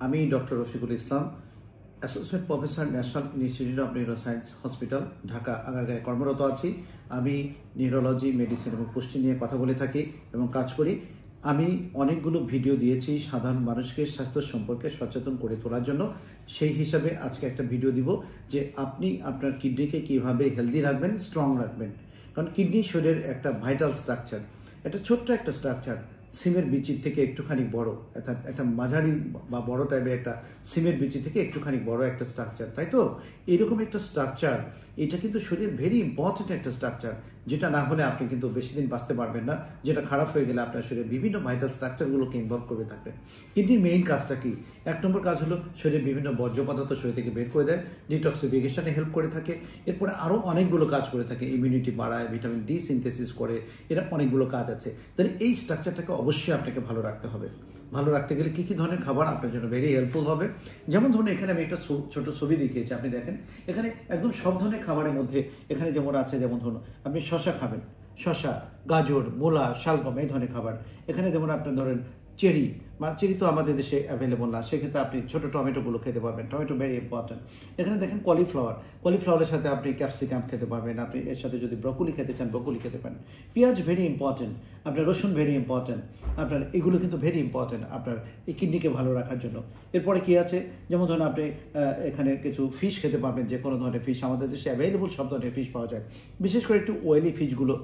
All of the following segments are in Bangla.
আমি doctor Rafiqul Islam, associate professor, national institute of neuroscience hospital, Dhaka আগারগাঁয়ে কর্মরত আছি। আমি নিউরোলজি, মেডিসিন এবং পুষ্টি নিয়ে কথা বলে থাকি এবং কাজ করি। আমি অনেকগুলো ভিডিও দিয়েছি সাধারণ মানুষকে স্বাস্থ্য সম্পর্কে সচেতন করে তোলার জন্য। সেই হিসাবে আজকে একটা ভিডিও দিব যে আপনি আপনার কিডনিকে কীভাবে হেলদি রাখবেন, স্ট্রং রাখবেন। কারণ কিডনি শরীরের একটা ভাইটাল স্ট্রাকচার, এটা ছোট্ট একটা স্ট্রাকচার, সিমের বিচির থেকে একটুখানি বড়, অর্থাৎ একটা মাঝারি বা বড় টাইপের একটা সিমের বিচি থেকে একটুখানি বড় একটা স্ট্রাকচার, তাই তো? এরকম একটা স্ট্রাকচার, এটা কিন্তু শরীরের ভেরি ইম্পর্টেন্ট একটা স্ট্রাকচার, যেটা না হলে আপনি কিন্তু বেশি দিন বাঁচতে পারবেন না। যেটা খারাপ হয়ে গেলে আপনার শরীরে বিভিন্ন ভাইটাল স্ট্রাকচারগুলোকে ইনভলভ করবে থাকবে। কিডনির মেইন কাজটা কি? 1 নম্বর কাজ হলো শরীরের বিভিন্ন বর্জ্য পদার্থ শরীর থেকে বের করে দেয়, ডিটক্সিফিকেশনে হেল্প করে থাকে। এরপরে আরও অনেকগুলো কাজ করে থাকে, ইমিউনিটি বাড়ায়, ভিটামিন ডি সিনথেসিস করে, এটা অনেকগুলো কাজ আছে। তাহলে এই স্ট্রাকচারটাকে অবশ্যই আপনাকে ভালো রাখতে হবে। ভালো রাখতে গেলে কী কী ধরনের খাবার আপনার জন্য ভেরি হেল্পফুল হবে? যেমন ধরুন, এখানে আমি একটা ছোট ছবি দেখিয়েছি, আপনি দেখেন এখানে একদম সব ধরনের খাবারের মধ্যে এখানে যেমন আছে, যেমন ধরুন আপনি শশা খাবেন, শশা, গাজর, মূলা, শালগম, এই ধরনের খাবার। এখানে যেমন আপনি ধরেন চেরি, বা চেরি তো আমাদের দেশে অ্যাভেলেবল না, সেক্ষেত্রে আপনি ছোটো টমেটোগুলো খেতে পারবেন, টমেটো ভেরি ইম্পর্টেন্ট। এখানে দেখেন কলিফ্লাওয়ারের সাথে আপনি ক্যাপসিকাম খেতে পারবেন, আপনি এর সাথে যদি ব্রকলি খেতে চান ব্রকলি খেতে পারেন। পেঁয়াজ ভেরি ইম্পর্টেন্ট, আপনার রসুন ভেরি ইম্পর্টেন্ট, আপনার এগুলো কিন্তু ভেরি ইম্পর্টেন্ট আপনার এই কিডনিকে ভালো রাখার জন্য। এরপরে কী আছে, যেমন ধরুন আপনি এখানে কিছু ফিশ খেতে পারবেন, যে কোনো ধরনের ফিশ, আমাদের দেশে অ্যাভেলেবল সব ধরনের ফিশ পাওয়া যায়। বিশেষ করে একটু অয়েলি ফিশগুলো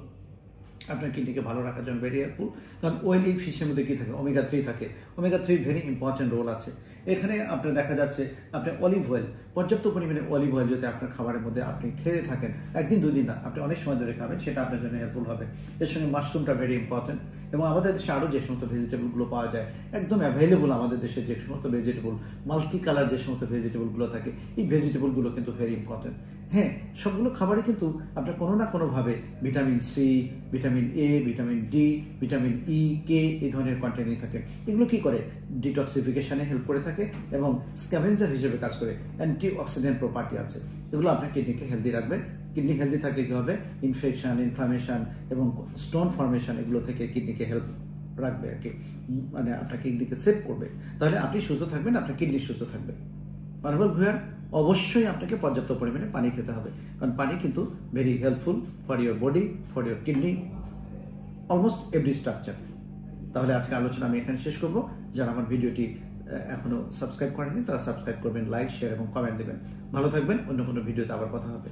আপনার কিডনিকে ভালো রাখার জন্য ভেরি হেল্পফুল। কারণ অয়েলি ফিশের মধ্যে কী থাকে, ওমেগা 3 থাকে। ওমেগা 3 ভেরি ইম্পর্টেন্ট রোল আছে এখানে। আপনার দেখা যাচ্ছে আপনি অলিভ অয়েল, পর্যাপ্ত পরিমাণে অলিভ অয়েল যদি আপনার খাবারের মধ্যে আপনি খেয়ে থাকেন, একদিন দুদিন না, আপনি অনেক সময় ধরে খাবেন, সেটা আপনার জন্য হেল্পফুল হবে। এর সঙ্গে মাশরুমটা ভেরি ইম্পর্টেন্ট। এবং আমাদের দেশে আরও যে সমস্ত ভেজিটেবলগুলো পাওয়া যায়, একদম অ্যাভেলেবল আমাদের দেশে যে সমস্ত ভেজিটেবল, মাল্টি কালার যে সমস্ত ভেজিটেবলগুলো থাকে, এই ভেজিটেবলগুলো কিন্তু ভেরি ইম্পর্টেন্ট। হ্যাঁ, সবগুলো খাবারই কিন্তু আপনার কোনো না কোনোভাবে vitamin C, vitamin A, vitamin D, vitamin E, K, এই ধরনের কন্টেন্টই থাকে। এগুলো কি করে? ডিটক্সিফিকেশনে হেল্প করে থাকে এবং স্ক্যাভেঞ্জার হিসেবে কাজ করে। অ্যান্টিঅক্সিডেন্ট প্রপার্টি আছে, এগুলো আপনার কিডনিকে হেলদি রাখবে। কিডনি হেলদি থাকলে কী হবে? ইনফেকশন, ইনফ্লামেশন এবং স্টোন ফর্মেশন, এগুলো থেকে কিডনিকে হেল্প রাখবে আর কি, মানে আপনার কিডনিকে সেভ করবে। তাহলে আপনি সুস্থ থাকবেন, আপনার কিডনি সুস্থ থাকবে। অনারেবল ভিউয়ার, অবশ্যই আপনাকে পর্যাপ্ত পরিমাণে পানি খেতে হবে, কারণ পানি কিন্তু very helpful for your body, for your kidney, almost every structure. তাহলে আজকে আলোচনা আমি এখানে শেষ করব। যারা আমার ভিডিওটি এখনও সাবস্ক্রাইব করেননি তারা সাবস্ক্রাইব করবেন, লাইক, শেয়ার এবং কমেন্ট দেবেন। ভালো থাকবেন, অন্য কোনো ভিডিওতে আবার কথা হবে।